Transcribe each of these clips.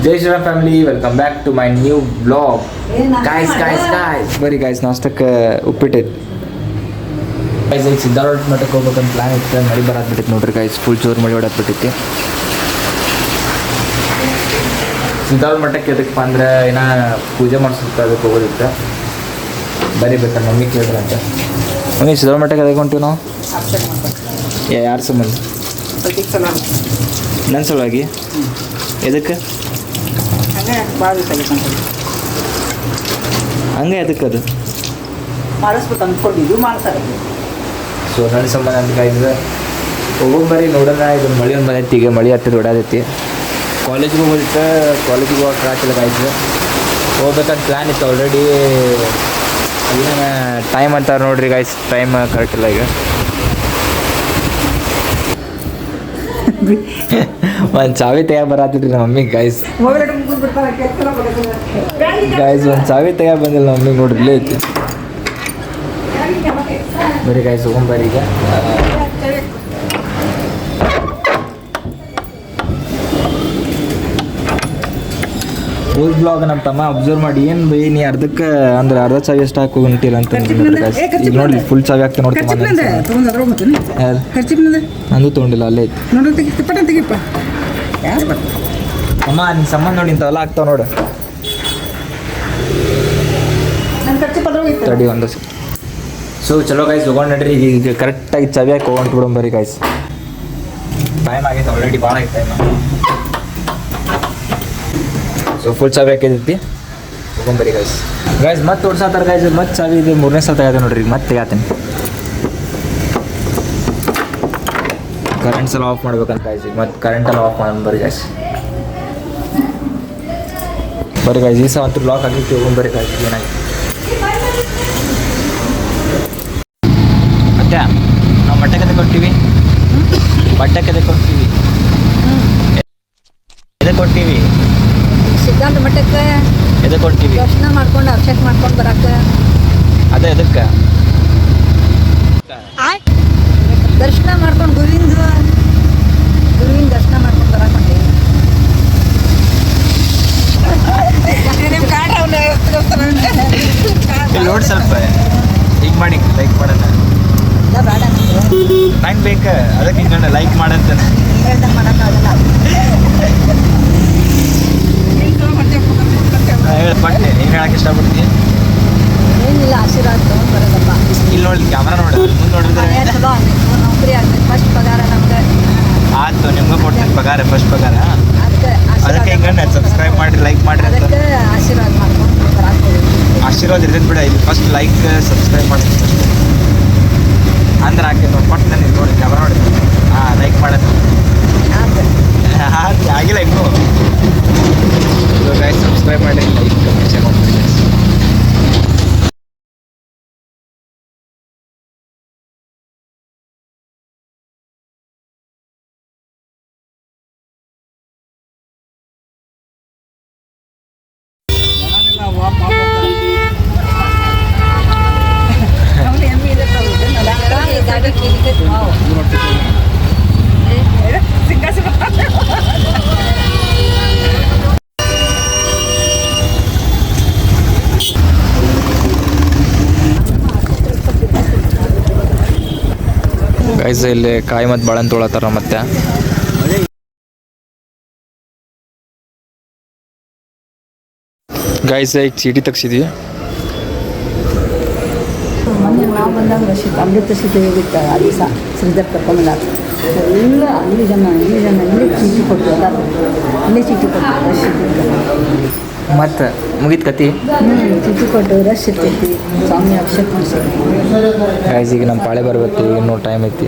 Jai Shriram family, welcome back to my new blog. Guys ಬರೀ guys ನಾಷ್ಟಕ್ಕೆ ಉಪ್ಪಿಟ್ಟೈತಿ guys. ಈಗ ಸಿದ್ಧಾರೂಢ ಮಠಕ್ಕೆ ಹೋಗ್ಬೇಕಂತ ಪ್ಲಾನ್ ಇತ್ತು. ಮಳೆ ಬರತ್ಬಿಟ್ಟೈತಿ ನೋಡ್ರಿ ಗಾಯ್ಸ್, ಫುಲ್ ಜೋರು ಮಳೆ ಹೊಡತ್ಬಿಟ್ಟೈತಿ. ಸಿದ್ಧಾರೂಢ ಮಠಕ್ಕೆ ಎದಕ್ಕಪ್ಪ ಅಂದ್ರೆ ಏನೋ ಪೂಜೆ ಮಾಡಿಸುತ್ತೆ, ಅದಕ್ಕೆ ಹೋಗೋದಿತ್ತು. ಬರೀಬೇಕಂತ ಮಮ್ಮಿ ಕೇಳಿದ್ರಂತ. ಮಮ್ಮಿ ಸಿದ್ಧಾರೂಢ ಮಠಕ್ಕೆ ಎದಕ್ಕೆ ಹೊಂಟೀವಿ ನಾವು? ಯಾರ ಸಂಬಂಧ? ನನ್ನ ಸಲುವಾಗಿ. ಎದಕ್ಕೆ ಹಂಗೆ ಎದಕ್ಕೆ ಅದು ಮಾಡಿಸ್ಬೇಕು ಅಂದ್ಕೊಂಡಿದ್ದು ಮಾಡ್ತಾರೆ. ಸೊ ನನ್ನ ಸಂಬಂಧ ಅಂತ ಕಾಯ್ತದೆ. ಹೋಗೋಂಬರಿ ನೋಡೋಣ. ಇದು ಮಳೆ ಒಂದು ಬಂದೈತಿ, ಈಗ ಮಳೆ ಹತ್ತಿರ ಹೊಡಾದೈತಿ. ಕಾಲೇಜಿಗೆ ಹೋಗೋದಿತ್ತು, ಕಾಲೇಜಿಗೆ ಹೋಗಕ್ಕೆ ಆಗ್ತಿಲ್ಲ ಕಾಯ್ತದೆ. ಹೋಗ್ಬೇಕಂತ ಪ್ಲ್ಯಾನ್ ಇತ್ತು ಆಲ್ರೆಡಿ. ಏನೇನು ಟೈಮ್ ಅಂತಾರೆ ನೋಡ್ರಿ ಗಾಯ್ಸ್, ಟೈಮ್ ಕರೆಕ್ಟ್ ಇಲ್ಲ ಈಗ. ಒಂದು ಚಾವಿ ತೆಗ ಬರತ್ತಿದ್ರಿ ನಮ್ಮ ಮಮ್ಮಿಗೆ ಗಾಯ್ಸ್. ಒಂದು ಚಾವಿ ತೆಗ ಬಂದಿಲ್ಲ ನಮ್ಮ ಮಮ್ಮಿಗೆ ನೋಡ್ರಿ, ಇಲ್ಲೇ ಐತಿ. ಬರೀ ಗಾಯ್ಸ್ ಹೋಗೊಂಬರಿ ಈಗ. ಓಲ್ಡ್ ಬ್ಲಾಗ್ ನಮ್ಮ ತಮ್ಮ ಅಬ್ಸರ್ವ್ ಮಾಡಿ, ಏನು ಬೈ ನೀ ಅರ್ಧಕ್ಕೆ ಅಂದ್ರೆ ಅರ್ಧ ಚಾವಿ ಎಷ್ಟು ಹಾಕಿ ಹೊಂಟಿಲ್ಲ ಅಂತ ಈಗ ನೋಡಿ. ಫುಲ್ ಚಾವಿ ಹಾಕ್ತಾ ನೋಡ್ತೀನಿ. ನಂದು ತೊಗೊಂಡಿಲ್ಲ, ಅಲ್ಲೇ ಐತಿ. ಅಮ್ಮ ನಿನ್ನ ಸಂಬಂಧ ನೋಡಿ ಇಂಥವೆಲ್ಲ ಆಗ್ತಾವ ನೋಡು. ತಡಿ ಒಂದು. ಸೊ ಚಲೋ ಗಾಯ್ಸ್ ಹೋಗೋಣ ನಡ್ರಿ. ಈಗ ಕರೆಕ್ಟಾಗಿ ಚಾವಿ ಹಾಕಿ ಹೋಗೊಂಡು ಬಿಡೋಂಬರಿ ಗಾಯ್ಸ್. ಟೈಮ್ ಆಗೈತೆ ಆಲ್ರೆಡಿ, ಭಾಳ ಆಗೈತೆ ಟೈಮ್. ಸೊ ಫುಲ್ ಚಾವಿ ಹಾಕಿದೈತಿ, ಹೋಗೊಂಬರಿ ಗಾಯ್ಸ್. ಮತ್ತೆ ಓಡ್ಸಾತಾರ ಗಾಯ್ಸ್, ಮತ್ತೆ ಚಾವಿ ಇದೆ. 3ನೇ ಸಲ ತೆಗೆದ ನೋಡ್ರಿ, ಮತ್ತೆ ತೆಗಾತೀನಿ. ಕರೆಂಟ್ಸ್ ಎಲ್ಲ ಆಫ್ ಮಾಡ್ಬೇಕಂತ ಗಾಯ್ಸ್. ಈಗ ಮತ್ತೆ ಕರೆಂಟೆಲ್ಲ ಆಫ್ ಮಾಡೋಣ ಬರಿ ಗಾಯ್ಸ್. ಬರೀ ಗಾಯ್ಸ್, ಈ ಸಹ ಅಂತೂ ಲಾಕ್ ಆಗಿತ್ತು. ಹೋಗೊಂಬರಿ ಗಾಯ್ಸ್. ಏನಾಗಿ ಮತ್ತೆ ನಾವು ಮಟ್ಟಕ್ಕೆ ಕೊಡ್ತೀವಿ, ಬಟ್ಟಕ್ಕೆ ಕೊಡ್ತೀವಿ, ಎದಕ್ಕೆ ಕೊಡ್ತೀವಿ? ಸಿದ್ಧಾಂತ ಮಠಕ್ಕೆ ಎದಕ್ಕೆ ಕೊಡ್ತೀವಿ? ದರ್ಶನ ಮಾಡ್ಕೊಂಡು ಅಭಿಷೇಕ ಮಾಡ್ಕೊಂಡು ಬರಕ್ಕೆ. ಅದೇ ಎದಕ್ಕೆ? ದರ್ಶನ ಮಾಡ್ಕೊಂಡು ಗುರುವಿನ ದರ್ಶನ ಮಾಡ್ಕೊಂಡು ಬರಕ್ಕೆ. ನೋಡಿ ಸ್ವಲ್ಪ ಈಗ ಮಾಡಿ ಲೈಕ್ ಮಾಡೋಣ. ನಂಗೆ ಬೇಕು ಅದಕ್ಕೆ ಹಿಂಗೆ ಲೈಕ್ ಮಾಡಂತ ಮಾಡೋಕ್ಕಾಗಲ್ಲ. ಪಟ್ಟೆ ಏನು ಹೇಳಕ್ಕೆ ಇಷ್ಟಪಡ್ತೀನಿ? ಏನಿಲ್ಲ, ಆಶೀರ್ವಾದ ತೊಗೊಂಡು ಬರೋದಪ್ಪ. ಇಲ್ಲಿ ನೋಡಿ ಕ್ಯಾಮ್ರಾ ನೋಡಿ, ಮುಂದೆ ನೋಡಿದ್ರೆ ನೌಕರಿ ಆಗ್ತದೆ. ಫಸ್ಟ್ ಪಗಾರ ನಮ್ಗೆ ಆಯ್ತು. ನಿಮ್ಗೆ ಕೊಡ್ತೀನಿ ಪಗಾರ, ಫಸ್ಟ್ ಪಗಾರ. ಅದಕ್ಕೆ ಹಿಂಗೆ ಸಬ್ಸ್ಕ್ರೈಬ್ ಮಾಡಿರಿ, ಲೈಕ್ ಮಾಡಿರಿ. ಅದಕ್ಕೆ ಆಶೀರ್ವಾದ ಮಾಡ್ಕೊಂಡು ಬರಾಕ್ತೀವಿ. ಆಶೀರ್ವಾದ ಇರ್ತೈತೆ ಬಿಡ. ಇಲ್ಲಿ ಫಸ್ಟ್ ಲೈಕ್ ಸಬ್ಸ್ಕ್ರೈಬ್ ಮಾಡ್ತೀನಿ ಫಸ್ಟ್. ಅಂದ್ರೆ ಹಾಕಿ ಪಟ್ಟು ನನಗೆ ನೋಡಿ ಕ್ಯಾಮ್ರಾ ನೋಡಿ. ಹಾಂ, ಲೈಕ್ ಮಾಡೋದು ಆಗಿಲ್ಲ ಇನ್ನೂ. ಗೈಸ್ ಸಬ್ಸ್ಕ್ರೈಬ್ ಮಾಡಿ, ಲೈಕ್ ಶೇರ್ ಮಾಡ್ತೀನಿ. ಗೈಸ್ ಇಲ್ಲಿ ಕಾಯಿ ಮತ್ತು ಬಾಳೆಹಣ್ಣು ತೊಗೊಳತ್ತಾರ. ಮತ್ತೆ ಗೈಸ್ ಈಗ ಚೀಟಿ ತೆಗ್ಸಿದ್ವಿ. ಮೊನ್ನೆ ನಾವು ಬಂದಾಗ ಅಮೃತ ಸೀತೆ ಹೋಗಿತ್ತು. ಆ ದಿವಸ ಶ್ರೀಧರ್ ಕರ್ಕೊಂಡ್ಬಂದಾಗ ಎಲ್ಲ ಅಲ್ಲಿ ಜನ ಚೀಟಿ ಕೊಟ್ಟು ಅಲ್ಲೇ ಚೀಟಿ ಕೊಟ್ಟು ರಶ್ ಇರ್ತೈತಿ. ಮತ್ತು ಮುಗಿತು ಕತಿ. ಚೀಟಿ ಕೊಟ್ಟು ರಶ್ ಇರ್ತೈತಿ. ಸ್ವಾಮಿ ಅಭಿಷೇಕ ಮಾಡಿಸಿ ಗೈಸ್ ಈಗ ನಮ್ಮ ಪಾಳೆ ಬರಬೇಕು, ಇನ್ನೂ ಟೈಮ್ ಐತಿ.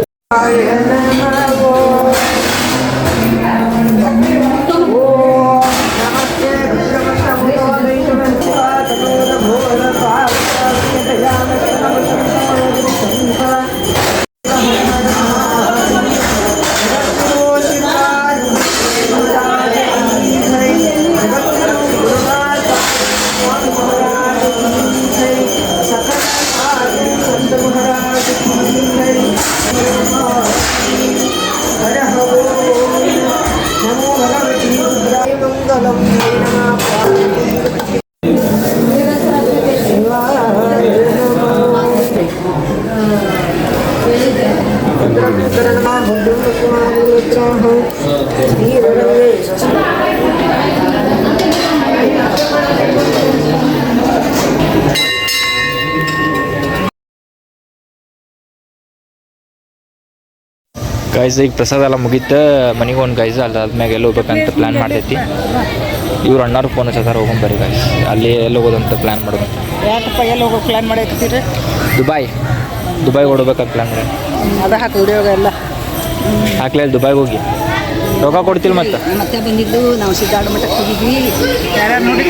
ಗೈಸ್ ಈಗ ಪ್ರಸಾದ ಎಲ್ಲ ಮುಗೀತು ಮನೆಗೆ ಒಂದು ಗೈಸ್ ಅದಾದ್ಮ್ಯಾಗ ಎಲ್ಲಿ ಹೋಗ್ಬೇಕಂತ ಪ್ಲ್ಯಾನ್ ಮಾಡ್ತೈತಿ. ಇವ್ರು ಅಣ್ಣಾರು ಫೋನ್ ಹಚ್ಚಾರ ಹೋಗೊಂಬರ್ರಿ ಗೈಸ್, ಅಲ್ಲಿ ಎಲ್ಲಿ ಹೋಗೋದಂತ ಪ್ಲ್ಯಾನ್ ಮಾಡೋದು. ಯಾಕಪ್ಪ ಎಲ್ಲಿ ಹೋಗೋ ಪ್ಲ್ಯಾನ್ ಮಾಡೈತೀರಿ? ದುಬೈಗೆ ಹೊಡ್ಬೇಕಂತ ಪ್ಲ್ಯಾನ್ ಮಾಡಿ. ಅದ ಹಾಕಿ ವಿಡಿಯೋಗ ಎಲ್ಲ ಹಾಕ್ಲಿ ದುಬೈಗೆ ಹೋಗಿ ರೊಕ್ಕ ಕೊಡ್ತಿಲ್ಲ ಮತ್ತೆ. ಮತ್ತೆ ಬಂದಿದ್ದು ನಾವು ಸಿದ್ದಾಡ ಮಠಕ್ಕೆ ಹೋಗಿದ್ವಿ. ಯಾರು ನೋಡಿ